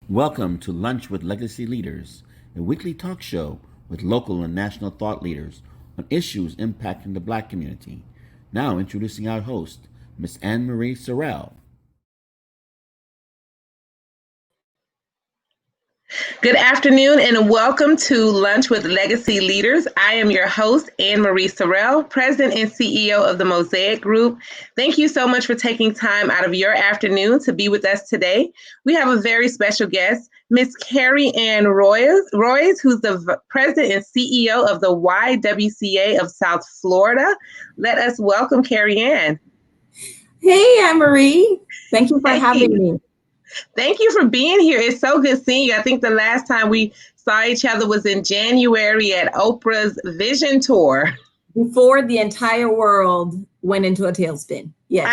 Welcome to Lunch with Legacy Leaders, a weekly talk show with local and national thought leaders on issues impacting the Black community. Now introducing our host, Miss Ann Marie Sorrell. Good afternoon and welcome to Lunch with Legacy Leaders. I am your host, Ann Marie Sorrell, President and CEO of the Mosaic Group. Thank you so much for taking time out of your afternoon to be with us today. We have a very special guest, Miss Kerry Ann Royce, who's the President and CEO of the YWCA of South Florida. Let us welcome Kerry Ann. Hey, Ann Marie. Thank you for having me. Thank you for being here. It's so good seeing you. I think the last time we saw each other was in January at Oprah's Vision Tour. Before the entire world went into a tailspin. Yes.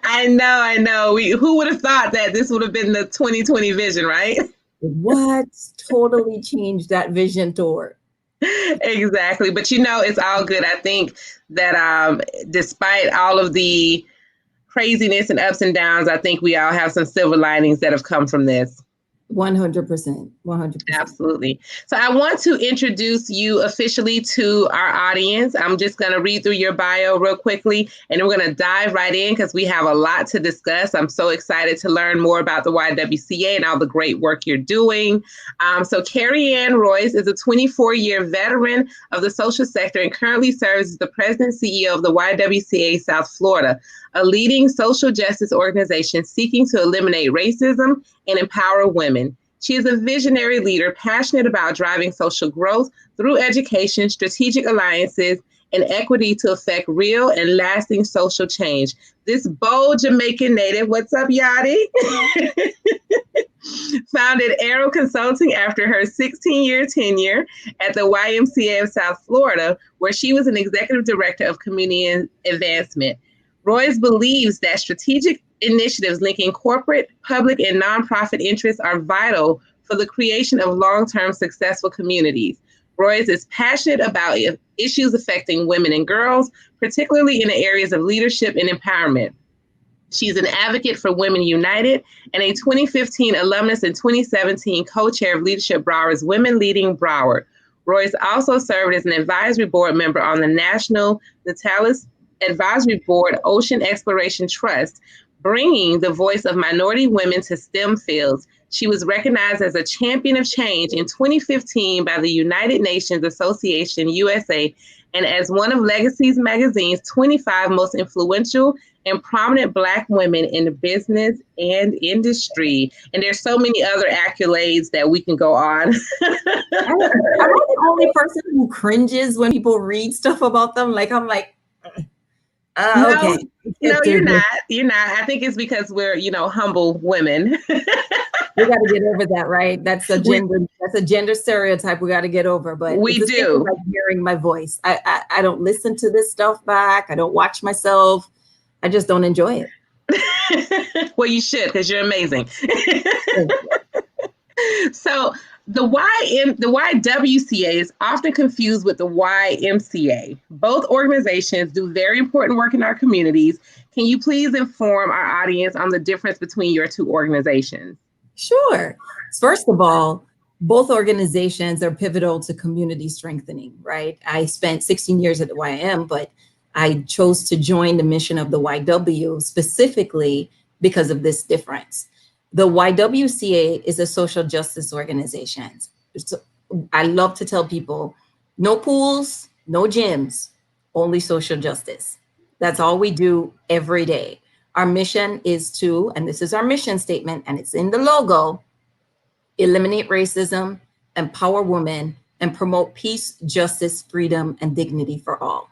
I know. I know. Who would have thought that this would have been the 2020 vision, right? What totally changed that vision tour? Exactly. But it's all good. I think that despite all of the craziness and ups and downs, I think we all have some silver linings that have come from this. 100%. 100%. Absolutely. So I want to introduce you officially to our audience. I'm just going to read through your bio real quickly, and then we're going to dive right in because we have a lot to discuss. I'm so excited to learn more about the YWCA and all the great work you're doing. So Kerry Ann Royce is a 24-year veteran of the social sector and currently serves as the President and CEO of the YWCA South Florida, a leading social justice organization seeking to eliminate racism and empower women. She is a visionary leader passionate about driving social growth through education, strategic alliances, and equity to affect real and lasting social change. This bold Jamaican native, what's up, Yachty? Founded Arrow Consulting after her 16-year tenure at the YMCA of South Florida, where she was an executive director of community advancement. Royce believes that strategic initiatives linking corporate, public, and nonprofit interests are vital for the creation of long-term successful communities. Royce is passionate about issues affecting women and girls, particularly in the areas of leadership and empowerment. She's an advocate for Women United and a 2015 alumnus and 2017 co-chair of Leadership Broward's Women Leading Broward. Royce also served as an advisory board member on the National Natalis Advisory Board Ocean Exploration Trust, bringing the voice of minority women to STEM fields. She was recognized as a champion of change in 2015 by the United Nations Association, Ywca, and as one of Legacy's magazine's 25 most influential and prominent Black women in business and industry. And there's so many other accolades that we can go on. Am I the only person who cringes when people read stuff about them? I'm like, okay. No, you're not. You're not. I think it's because we're, humble women. We got to get over that, right? That's a gender stereotype we got to get over. But we do. Like hearing my voice. I don't listen to this stuff back. I don't watch myself. I just don't enjoy it. Well, you should, because you're amazing. So the YWCA is often confused with the YMCA. Both organizations do very important work in our communities. Can you please inform our audience on the difference between your two organizations? Sure. First of all, both organizations are pivotal to community strengthening, right? I spent 16 years at the YM, but I chose to join the mission of the YW specifically because of this difference. The YWCA is a social justice organization. So I love to tell people, no pools, no gyms, only social justice. That's all we do every day. Our mission is to, and this is our mission statement, and it's in the logo, eliminate racism, empower women, and promote peace, justice, freedom, and dignity for all.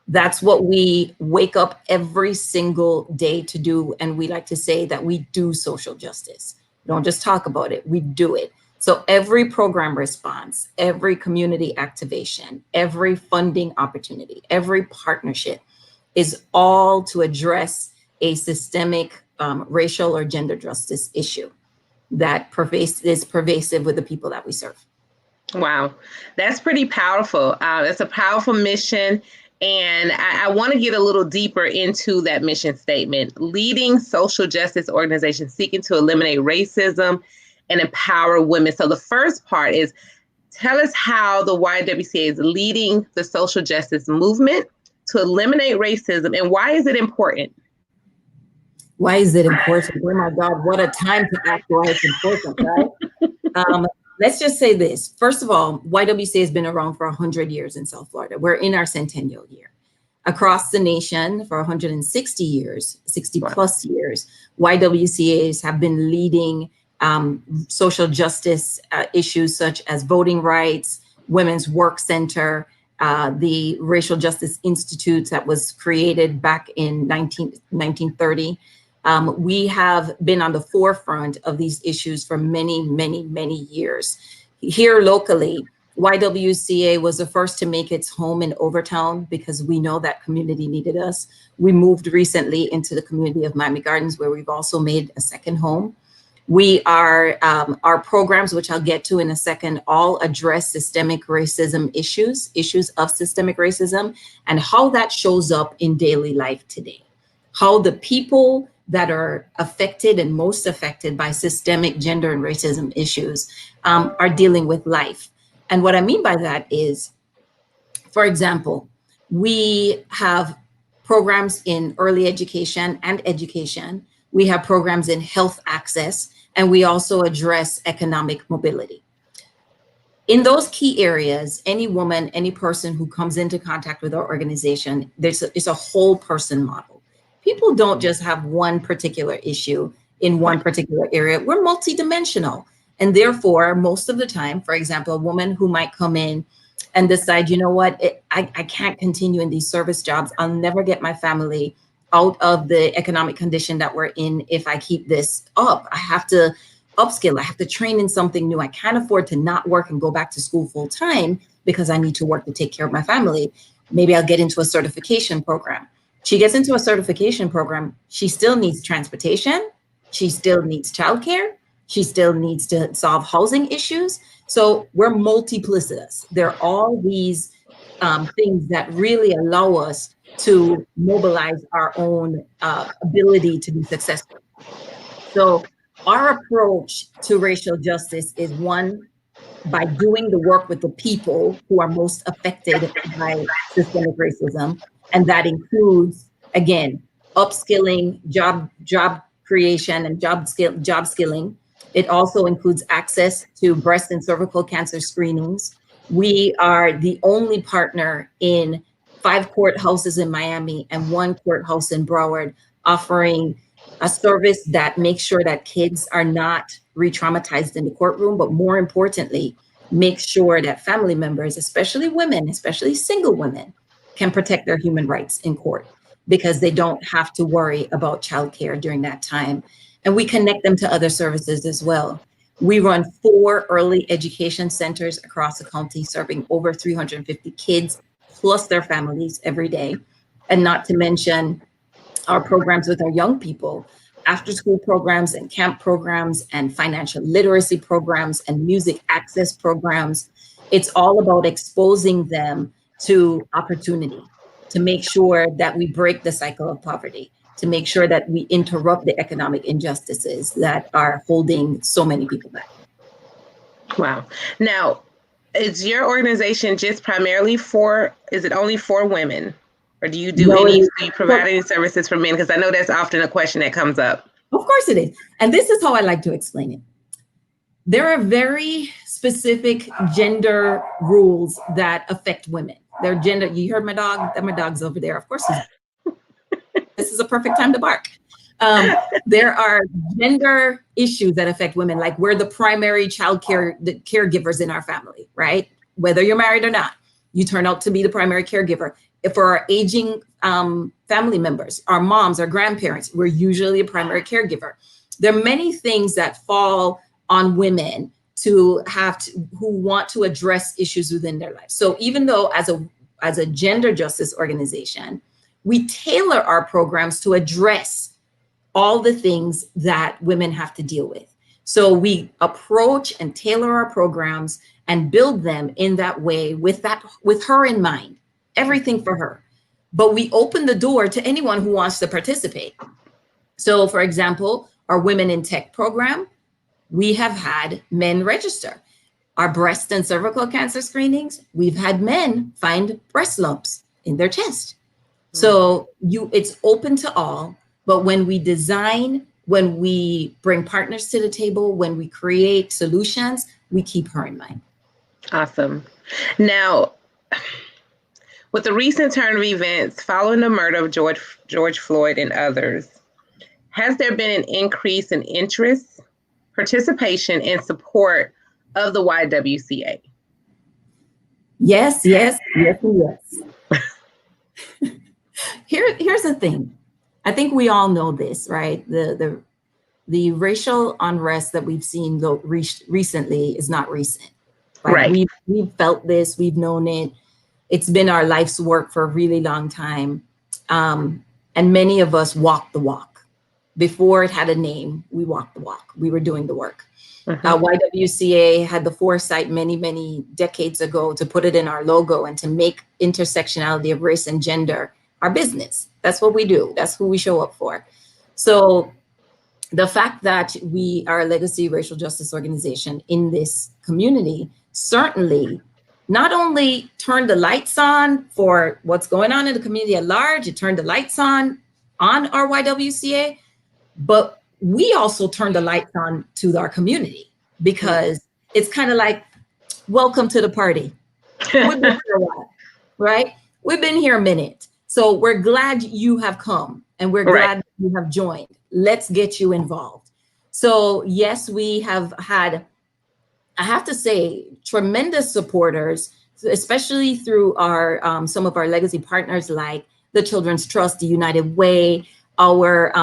That's what we wake up every single day to do. And we like to say that we do social justice. We don't just talk about it, we do it. So every program response, every community activation, every funding opportunity, every partnership is all to address a systemic racial or gender justice issue that is pervasive with the people that we serve. Wow, that's pretty powerful. It's a powerful mission. And I want to get a little deeper into that mission statement: leading social justice organizations seeking to eliminate racism and empower women. So the first part is, tell us how the YWCA is leading the social justice movement to eliminate racism, and why is it important? Why is it important? Oh my God, what a time to ask why it's important, right? Let's just say this. First of all, YWCA has been around for 100 years in South Florida. We're in our centennial year. Across the nation for 160 years, 60 plus years, YWCAs have been leading social justice issues such as voting rights, Women's Work Center, the Racial Justice Institute that was created back in 1930. We have been on the forefront of these issues for many, many, many years. Here locally, YWCA was the first to make its home in Overtown because we know that community needed us. We moved recently into the community of Miami Gardens, where we've also made a second home. We are, our programs, which I'll get to in a second, all address systemic racism issues of systemic racism, and how that shows up in daily life today. How the people that are affected and most affected by systemic gender and racism issues are dealing with life. And what I mean by that is, for example, we have programs in early education and education. We have programs in health access, and we also address economic mobility. In those key areas, any woman, any person who comes into contact with our organization, it's a whole person model. People don't just have one particular issue in one particular area. We're multidimensional. And therefore, most of the time, for example, a woman who might come in and decide, you know what, I can't continue in these service jobs. I'll never get my family out of the economic condition that we're in if I keep this up. I have to upskill. I have to train in something new. I can't afford to not work and go back to school full time because I need to work to take care of my family. Maybe I'll get into a certification program. She gets into a certification program. She still needs transportation. She still needs childcare. She still needs to solve housing issues. So we're multiplicitous. There are all these things that really allow us to mobilize our own ability to be successful. So our approach to racial justice is, one, by doing the work with the people who are most affected by systemic racism. And that includes, again, upskilling, job creation and job skilling. It also includes access to breast and cervical cancer screenings. We are the only partner in 5 courthouses in Miami and 1 courthouse in Broward, offering a service that makes sure that kids are not re-traumatized in the courtroom, but more importantly, make sure that family members, especially women, especially single women, can protect their human rights in court because they don't have to worry about childcare during that time. And we connect them to other services as well. We run 4 early education centers across the county, serving over 350 kids plus their families every day. And not to mention our programs with our young people, after school programs and camp programs and financial literacy programs and music access programs. It's all about exposing them to opportunity, to make sure that we break the cycle of poverty, to make sure that we interrupt the economic injustices that are holding so many people back. Wow. Now, is your organization just primarily is it only for women? Or do you do do you provide any services for men? Because I know that's often a question that comes up. Of course it is. And this is how I like to explain it. There are very specific gender rules that affect women. Their gender, you heard my dog, my dog's over there. Of course, this is a perfect time to bark. There are gender issues that affect women, like we're the primary caregivers in our family, right? Whether you're married or not, you turn out to be the primary caregiver. If for our aging family members, our moms, our grandparents, we're usually a primary caregiver. There are many things that fall on women who want to address issues within their life. So even though as a gender justice organization, we tailor our programs to address all the things that women have to deal with. So we approach and tailor our programs and build them in that way with her in mind, everything for her. but we open the door to anyone who wants to participate. So for example, our Women in Tech program, we have had men register. Our breast and cervical cancer screenings, we've had men find breast lumps in their chest. So it's open to all, but when we design, when we bring partners to the table, when we create solutions, we keep her in mind. Awesome. Now, with the recent turn of events following the murder of George Floyd and others, has there been an increase in interest, participation, and support of the YWCA? Yes, yes, yes, and yes. Here's the thing. I think we all know this, right? The racial unrest that we've seen recently is not recent, right? We've felt this, we've known it. It's been our life's work for a really long time. And many of us walked the walk. Before it had a name, we walked the walk. We were doing the work. YWCA had the foresight many, many decades ago to put it in our logo and to make intersectionality of race and gender our business. That's what we do. That's who we show up for. So the fact that we are a legacy racial justice organization in this community certainly not only turned the lights on for what's going on in the community at large, it turned the lights on our YWCA, but we also turned the lights on to our community because it's kind of like, welcome to the party. We've been here a while, right? We've been here a minute. So we're glad you have come and we're glad you have joined. Let's get you involved. So yes, we have had, I have to say, tremendous supporters, especially through our some of our legacy partners like the Children's Trust, the United Way, our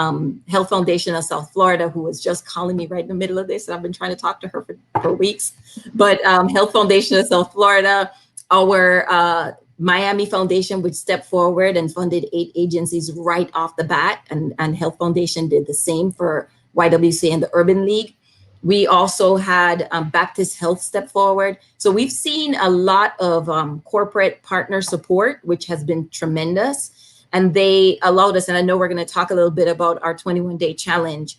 Health Foundation of South Florida, who was just calling me right in the middle of this. I've been trying to talk to her for weeks. But Health Foundation of South Florida, our Miami Foundation, which stepped forward and funded 8 agencies right off the bat. And Health Foundation did the same for YWCA and the Urban League. We also had Baptist Health step forward. So we've seen a lot of corporate partner support, which has been tremendous. And they allowed us, and I know we're going to talk a little bit about our 21-day challenge,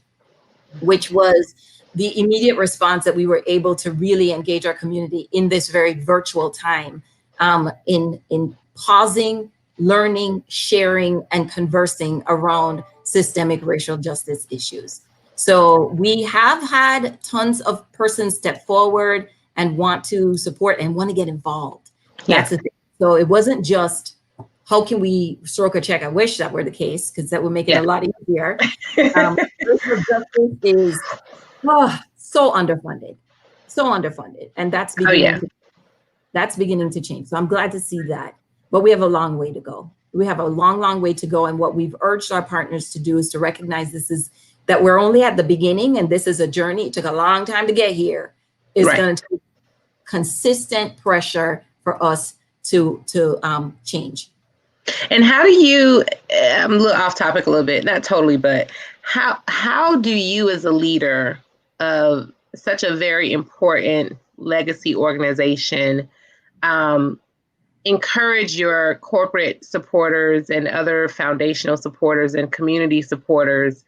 which was the immediate response that we were able to really engage our community in this very virtual time, in pausing, learning, sharing, and conversing around systemic racial justice issues. So we have had tons of persons step forward and want to support and want to get involved. That's the thing. So it wasn't just, how can we stroke a check? I wish that were the case, because that would make it a lot easier. Racial justice is so underfunded, and that's beginning to change. So I'm glad to see that, but we have a long way to go. We have a long way to go, and what we've urged our partners to do is to recognize that we're only at the beginning, and this is a journey. It took a long time to get here. It's going to take consistent pressure for us to change. And how do you, I'm a little off topic a little bit, not totally, but how do you as a leader of such a very important legacy organization encourage your corporate supporters and other foundational supporters and community supporters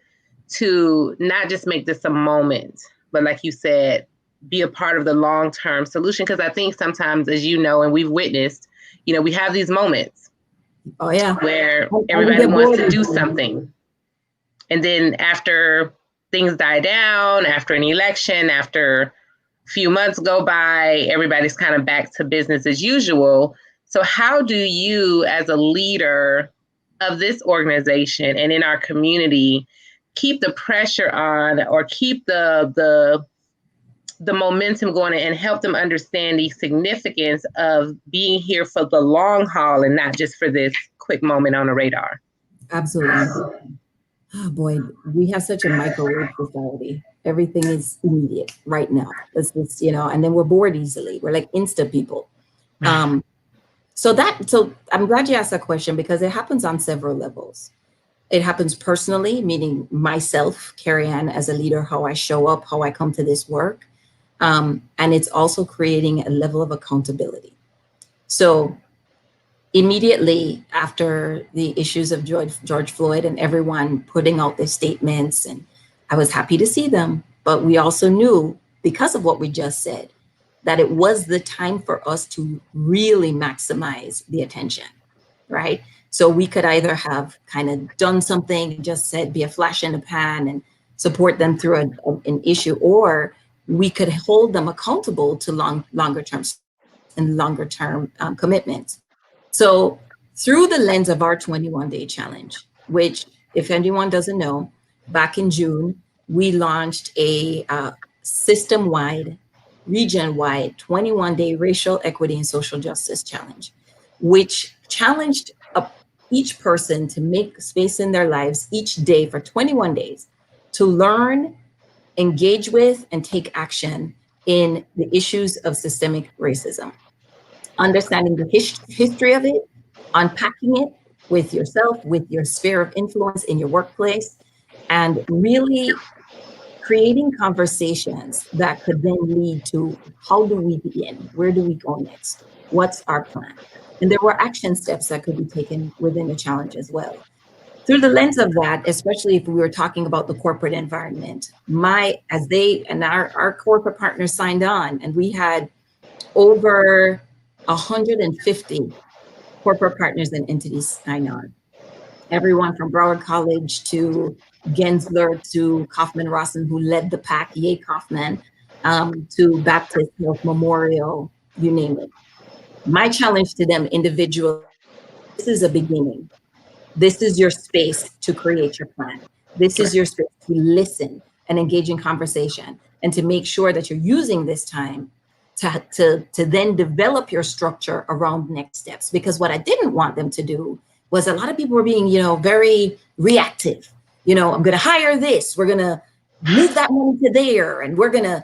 to not just make this a moment, but like you said, be a part of the long-term solution? Because I think sometimes, as you know, and we've witnessed, we have these moments. Oh yeah. Where everybody wants to do something. And then after things die down, after an election, after a few months go by, everybody's kind of back to business as usual. So how do you, as a leader of this organization and in our community, keep the pressure on, or keep the momentum going, and help them understand the significance of being here for the long haul and not just for this quick moment on the radar? Absolutely. Oh boy, we have such a microwave society. Everything is immediate right now. It's just, and then we're bored easily. We're like Insta people. So I'm glad you asked that question, because it happens on several levels. It happens personally, meaning myself, Kerry Ann, as a leader, how I show up, how I come to this work. And it's also creating a level of accountability. So immediately after the issues of George Floyd and everyone putting out their statements, and I was happy to see them, but we also knew, because of what we just said, that it was the time for us to really maximize the attention, right? So we could either have kind of done something, just said, be a flash in the pan and support them through an issue, or we could hold them accountable to longer term commitments. So through the lens of our 21-day challenge, which, if anyone doesn't know, back in June, we launched a system-wide, region-wide 21-day racial equity and social justice challenge, which challenged each person to make space in their lives each day for 21 days to learn, engage with, and take action in the issues of systemic racism. Understanding the history of it, unpacking it with yourself, with your sphere of influence in your workplace, and really creating conversations that could then lead to, how do we begin? Where do we go next? What's our plan? And there were action steps that could be taken within the challenge as well. Through the lens of that, especially if we were talking about the corporate environment, our corporate partners signed on, and we had over 150 corporate partners and entities sign on. Everyone from Broward College to Gensler to Kaufman Rossen, who led the pack, Yay Kaufman, to Baptist Health Memorial, you name it. My challenge to them individually, this is a beginning. This is your space to create your plan. This is your space to listen and engage in conversation, and to make sure that you're using this time to then develop your structure around next steps. Because what I didn't want them to do was, a lot of people were being, very reactive. I'm going to hire this, we're going to move that money to there, and we're going to,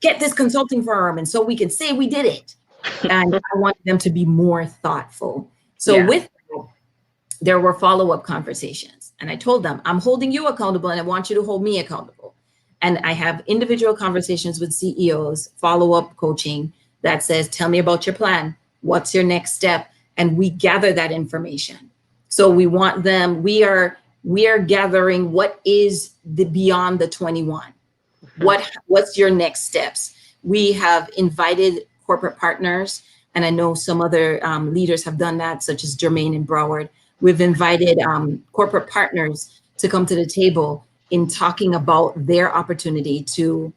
get this consulting firm, and so we can say we did it. And I want them to be more thoughtful. So with that, there were follow-up conversations, and I told them, I'm holding you accountable, and I want you to hold me accountable. And I have individual conversations with CEOs, follow-up coaching that says, tell me about your plan. What's your next step? And we gather that information. So we want them, we are gathering what is the beyond the 21. What's your next steps? We have invited corporate partners, and I know some other leaders have done that, such as Jermaine and Broward. We've invited corporate partners to come to the table in talking about their opportunity to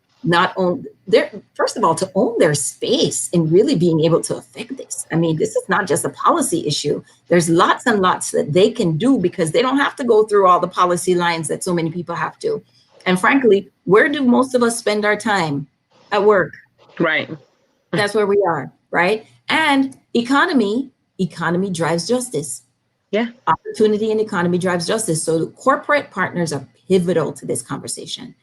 first of all, to own their space in really being able to affect this. I mean, this is not just a policy issue. There's lots and lots that they can do, because they don't have to go through all the policy lines that so many people have to. And frankly, where do most of us spend our time? At work. Right. That's where we are, right? And economy drives justice. Yeah. Opportunity and economy drives justice. So corporate partners are pivotal to this conversation.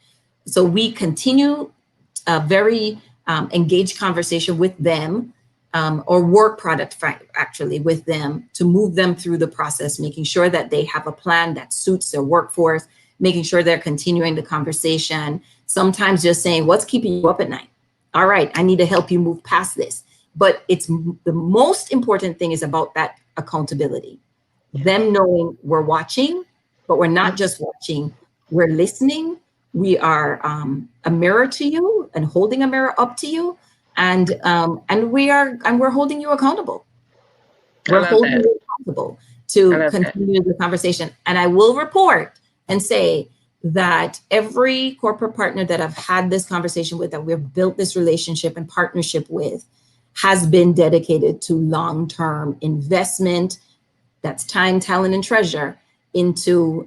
So we continue a very engaged conversation with them, or work product actually with them, to move them through the process, making sure that they have a plan that suits their workforce, making sure they're continuing the conversation. Sometimes just saying, what's keeping you up at night? All right, I need to help you move past this. But it's the most important thing is about that accountability. Them knowing we're watching, but we're not just watching, we're listening. We are a mirror to you, and holding a mirror up to you, and we're holding you accountable. We're holding you accountable to continue the conversation. And I will report and say that every corporate partner that I've had this conversation with, that we've built this relationship and partnership with, has been dedicated to long-term investment. That's time, talent, and treasure into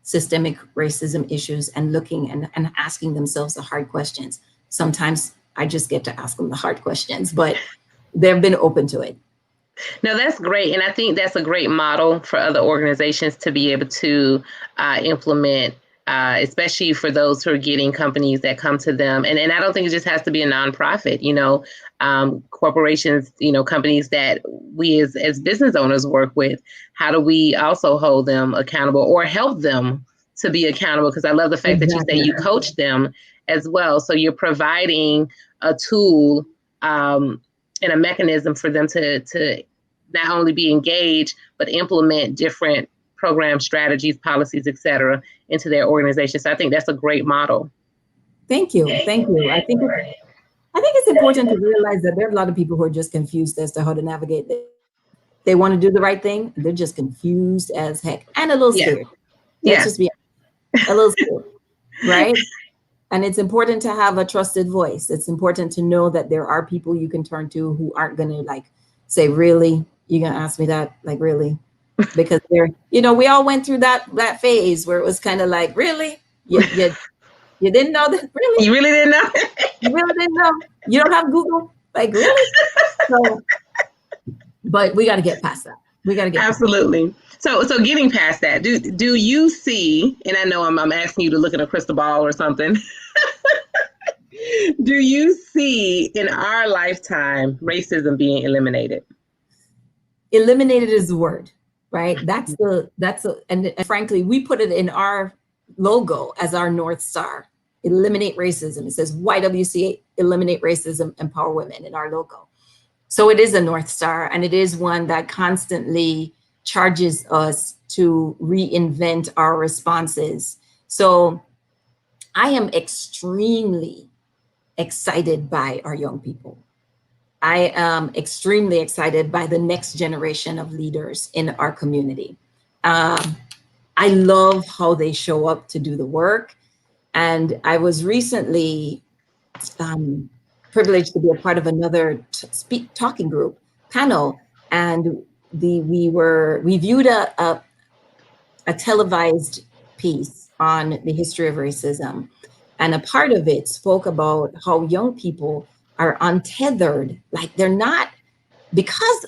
systemic racism issues, and looking and asking themselves the hard questions. Sometimes I just get to ask them the hard questions, but they've been open to it. No, that's great. And I think that's a great model for other organizations to be able to implement, especially for those who are getting companies that come to them. And I don't think it just has to be a nonprofit, corporations, companies that we as business owners work with. How do we also hold them accountable, or help them to be accountable? Because I love the fact that you say you coach them as well. So you're providing a tool and a mechanism for them to not only be engaged, but implement different programs, strategies, policies, et cetera, into their organization. So I think that's a great model. Thank you. Thank you. I think it's important to realize that there are a lot of people who are just confused as to how to navigate this. They want to do the right thing. They're just confused as heck and a little scared. Let's just be a little scared, right? And it's important to have a trusted voice. It's important to know that there are people you can turn to who aren't going to like say, really, you're going to ask me that? Like, really? Because they're, we all went through that phase where it was kind of like, really? You didn't know that? Really? You really didn't know? You really didn't know? You don't have Google? Like, really? So, but we got to get past that. We got to get absolutely. So getting past that, do you see, and I know I'm asking you to look at a crystal ball or something. Do you see in our lifetime racism being eliminated? Eliminated is the word, right? And frankly, we put it in our logo as our North Star. Eliminate racism. It says YWCA, eliminate racism, empower women in our logo. So it is a North Star, and it is one that constantly charges us to reinvent our responses. So I am extremely excited by our young people. I am extremely excited by the next generation of leaders in our community. I love how they show up to do the work. And I was recently privileged to be a part of another talking group panel, and we viewed a televised piece on the history of racism, and a part of it spoke about how young people are untethered, like they're not, because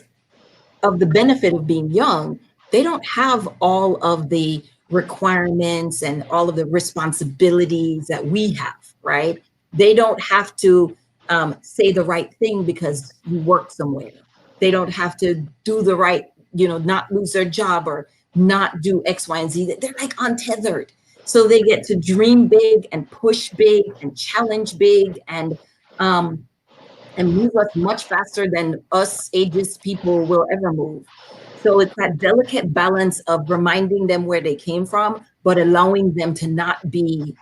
of the benefit of being young, they don't have all of the requirements and all of the responsibilities that we have, right? They don't have to say the right thing because you work somewhere. They don't have to do the right, not lose their job or not do X, Y, and Z. They're like untethered. So they get to dream big and push big and challenge big and move us much faster than us ageist people will ever move. So it's that delicate balance of reminding them where they came from, but allowing them to not be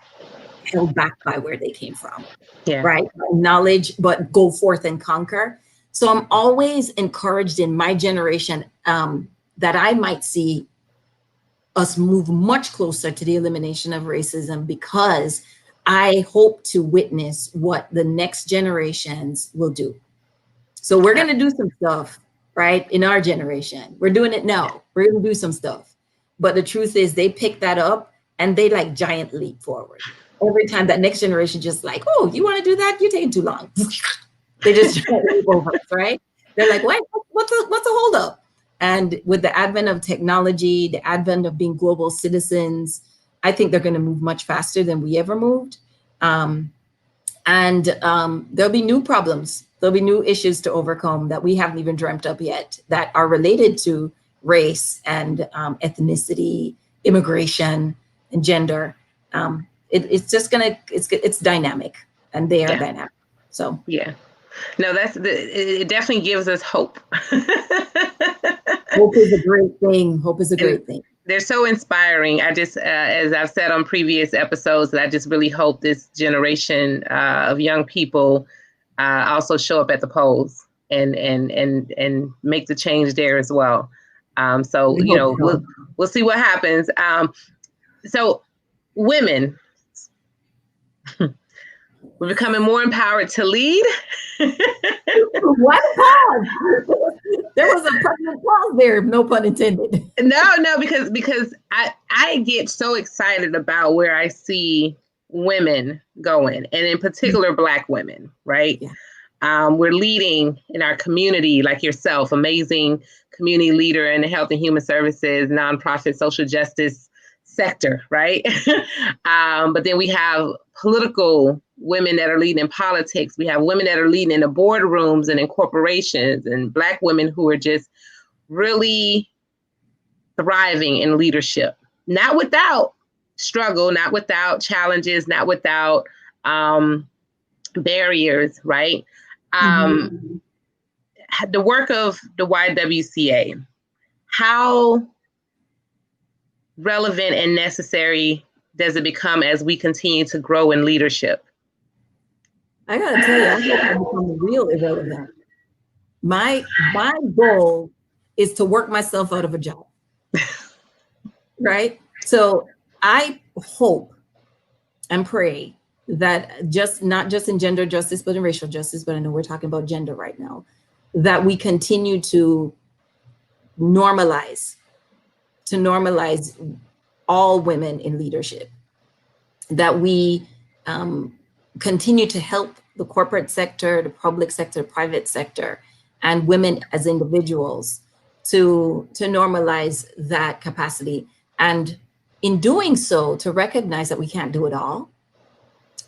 held back by where they came from, right? Knowledge, but go forth and conquer. So I'm always encouraged in my generation that I might see us move much closer to the elimination of racism, because I hope to witness what the next generations will do. So we're going to do some stuff, right? In our generation, we're doing it now. We're going to do some stuff. But the truth is they pick that up and they like giant leap forward. Every time that next generation just like, oh, you want to do that? You're taking too long. They just leap over us, right? They're like, wait, what's a holdup? And with the advent of technology, the advent of being global citizens, I think they're going to move much faster than we ever moved. And there'll be new problems. There'll be new issues to overcome that we haven't even dreamt up yet that are related to race and ethnicity, immigration, and gender. It's just it's dynamic, and they are dynamic. So no, it definitely gives us hope. Hope is a great thing. Hope is a great thing. They're so inspiring. I just, as I've said on previous episodes, I just really hope this generation of young people also show up at the polls and make the change there as well. So we'll see what happens. So women, we're becoming more empowered to lead. What pause? There was a pregnant pause there, no pun intended. No, because I get so excited about where I see women going, and in particular, Black women, right? Yeah. We're leading in our community, like yourself, amazing community leader in the health and human services, nonprofit, social justice sector, right? But then we have political women that are leading in politics. We have women that are leading in the boardrooms and in corporations, and Black women who are just really thriving in leadership, not without struggle, not without challenges, not without barriers, right? the work of the YWCA, how relevant and necessary does it become as we continue to grow in leadership? I gotta tell you, I hope I become real irrelevant. My goal is to work myself out of a job, right? So I hope and pray that not just in gender justice, but in racial justice, but I know we're talking about gender right now, that we continue to normalize all women in leadership, that we continue to help the corporate sector, the public sector, private sector, and women as individuals to normalize that capacity. And in doing so, to recognize that we can't do it all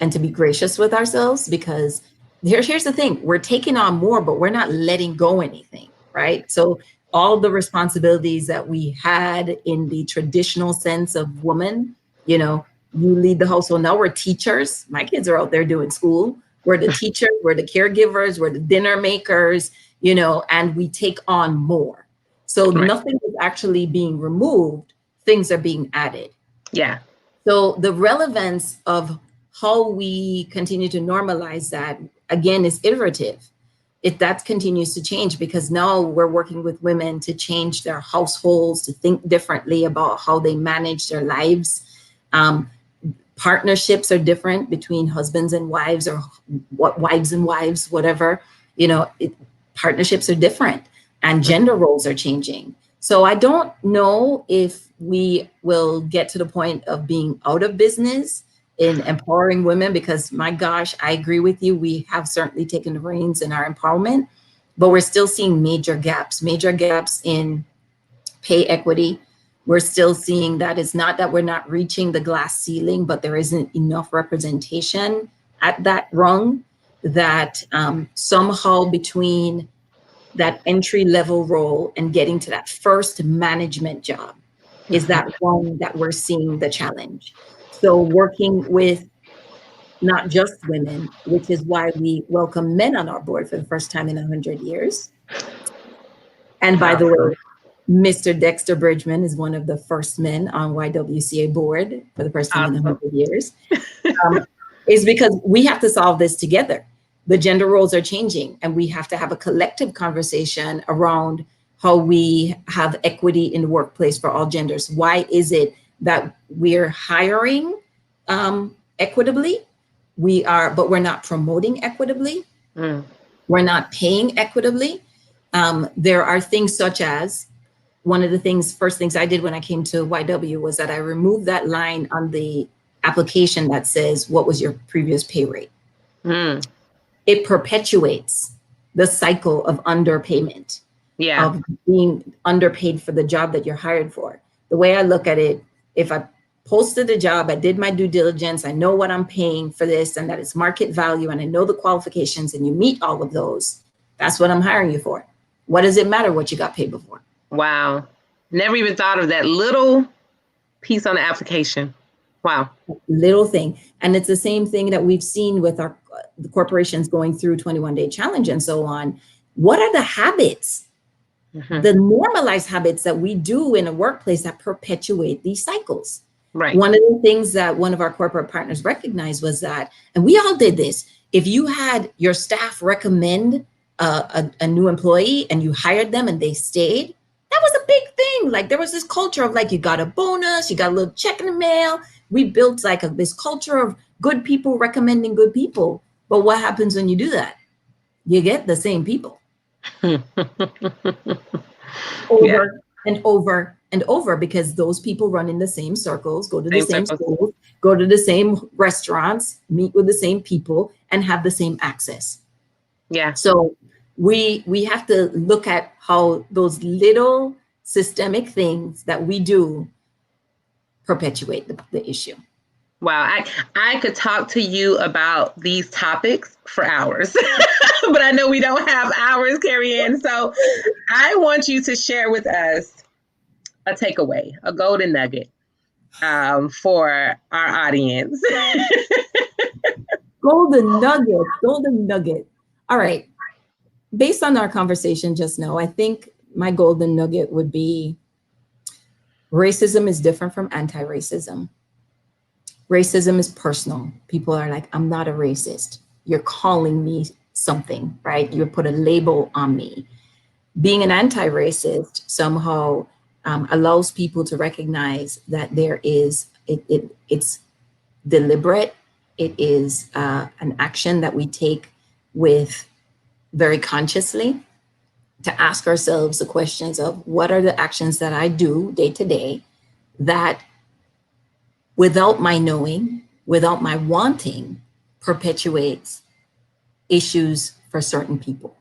and to be gracious with ourselves, because here's the thing, we're taking on more, but we're not letting go anything, right? So all the responsibilities that we had in the traditional sense of woman, you lead the household. Now we're teachers. My kids are out there doing school. We're the teachers, we're the caregivers, we're the dinner makers, and we take on more. So nothing is actually being removed, things are being added. Yeah. So the relevance of how we continue to normalize that, again, is iterative. That continues to change, because now we're working with women to change their households, to think differently about how they manage their lives. Partnerships are different between husbands and wives, or wives and wives, whatever. Partnerships are different, and gender roles are changing. So I don't know if we will get to the point of being out of business in empowering women, because my gosh, I agree with you. We have certainly taken the reins in our empowerment, but we're still seeing major gaps in pay equity. We're still seeing that it's not that we're not reaching the glass ceiling, but there isn't enough representation at that rung, that somehow between that entry level role and getting to that first management job is that one that we're seeing the challenge. So working with not just women, which is why we welcome men on our board for the first time in 100 years. And by the way, Mr. Dexter Bridgman is one of the first men on YWCA board for the first time in 100 years. Is because we have to solve this together. The gender roles are changing, and we have to have a collective conversation around how we have equity in the workplace for all genders. Why is it that we're hiring equitably? But we're not promoting equitably. We're not paying equitably. There are things such as, one of the first things I did when I came to YW was that I removed that line on the application that says, what was your previous pay rate? It perpetuates the cycle of underpayment, of being underpaid for the job that you're hired for. The way I look at it, if I posted a job, I did my due diligence, I know what I'm paying for this and that it's market value, and I know the qualifications, and you meet all of those, that's what I'm hiring you for. What does it matter what you got paid before? Wow. Never even thought of that little piece on the application. Wow. Little thing. And it's the same thing that we've seen with the corporations going through 21-day challenge and so on. What are the habits, the normalized habits that we do in a workplace that perpetuate these cycles? Right. One of the things that one of our corporate partners recognized was that, and we all did this, if you had your staff recommend a new employee and you hired them and they stayed, that was a big thing. Like, there was this culture of, like, you got a bonus, you got a little check in the mail. We built like this culture of good people recommending good people. But what happens when you do that? You get the same people over and over and over, because those people run in the same circles, go to the same schools, go to the same restaurants, meet with the same people, and have the same access. Yeah. So we have to look at how those little systemic things that we do perpetuate the issue. Wow, I could talk to you about these topics for hours, but I know we don't have hours, Kerry Ann. So I want you to share with us a takeaway, a golden nugget for our audience. Golden nugget. All right. based on our conversation just now, I think my golden nugget would be racism is different from anti-racism. Racism is personal. People are like, I'm not a racist. You're calling me something, right? You put a label on me. Being an anti-racist somehow allows people to recognize that there is, it's deliberate. It is an action that we take with very consciously to ask ourselves the questions of what are the actions that I do day to day that without my knowing, without my wanting, perpetuates issues for certain people.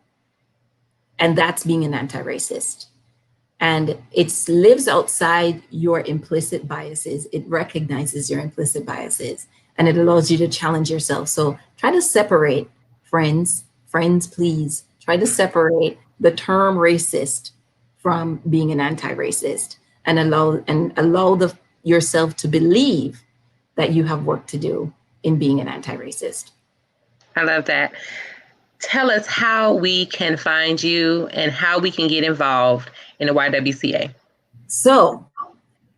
And that's being an anti-racist. And it lives outside your implicit biases. It recognizes your implicit biases and it allows you to challenge yourself. So try to separate, friends, please, try to separate the term racist from being an anti-racist and allow yourself to believe that you have work to do in being an anti-racist. I love that. Tell us how we can find you and how we can get involved in the YWCA. So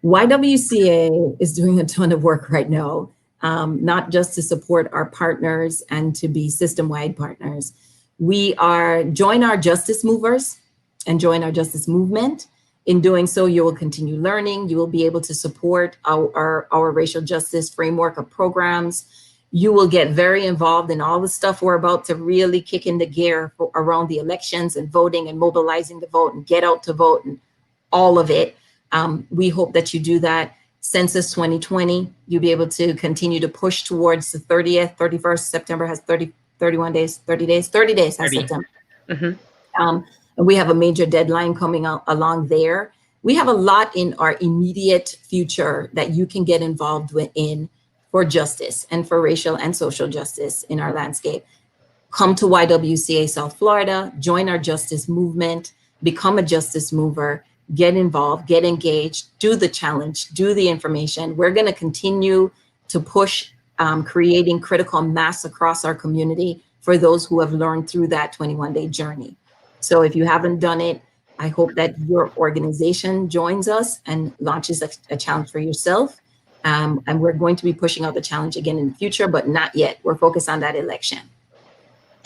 YWCA is doing a ton of work right now, not just to support our partners and to be system-wide partners. We are join our justice movers and join our justice movement. In doing so, you will continue learning. You will be able to support our racial justice framework of programs. You will get very involved in all the stuff we're about to really kick into gear around the elections and voting and mobilizing the vote and get out to vote and all of it. We hope that you do that. Census 2020, you'll be able to continue to push towards the 30th, 31st. September has 30 days has September. Mm-hmm. And we have a major deadline coming out along there. We have a lot in our immediate future that you can get involved in for justice and for racial and social justice in our landscape. Come to YWCA South Florida, join our justice movement, become a justice mover, get involved, get engaged, do the challenge, do the information. We're going to continue to push creating critical mass across our community for those who have learned through that 21-day journey. So if you haven't done it, I hope that your organization joins us and launches a challenge for yourself. And we're going to be pushing out the challenge again in the future, but not yet. We're focused on that election.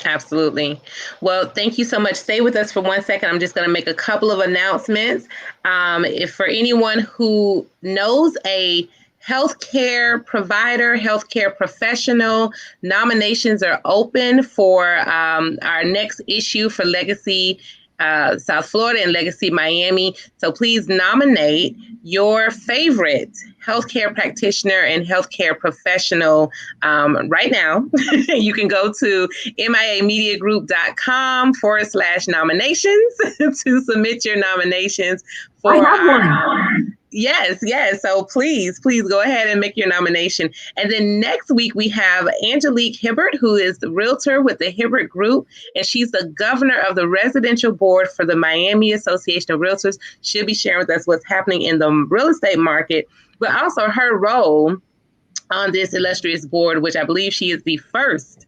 Absolutely. Well, thank you so much. Stay with us for 1 second. I'm just going to make a couple of announcements. If for anyone who knows a healthcare provider, healthcare professional, nominations are open for our next issue for Legacy South Florida and Legacy Miami. So please nominate your favorite healthcare practitioner and healthcare professional right now. You can go to miamediagroup.com/nominations to submit your nominations for I have one. Yes. So please go ahead and make your nomination. And then next week we have Angelique Hibbert, who is the realtor with the Hibbert Group, and she's the governor of the residential board for the Miami Association of Realtors. She'll be sharing with us what's happening in the real estate market, but also her role on this illustrious board, which I believe she is the first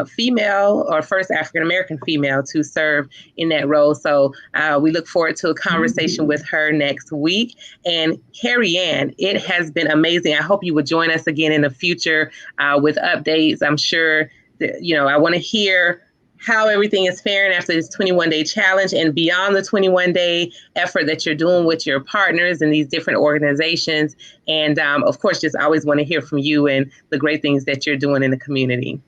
female or first African-American female to serve in that role. So we look forward to a conversation with her next week. And Kerry Ann, it has been amazing. I hope you will join us again in the future with updates. I'm sure that, I want to hear how everything is faring after this 21-day challenge and beyond the 21-day effort that you're doing with your partners and these different organizations. And of course, just always want to hear from you and the great things that you're doing in the community.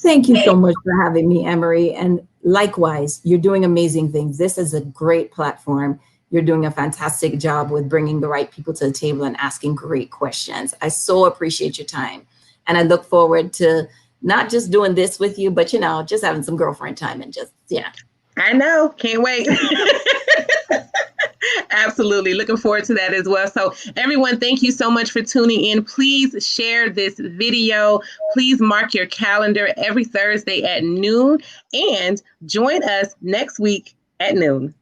Thank you so much for having me, Ann Marie. And likewise, you're doing amazing things. This is a great platform. You're doing a fantastic job with bringing the right people to the table and asking great questions. I so appreciate your time. And I look forward to not just doing this with you, but, just having some girlfriend time and just, I know. Can't wait. Absolutely. Looking forward to that as well. So everyone, thank you so much for tuning in. Please share this video. Please mark your calendar every Thursday at noon and join us next week at noon.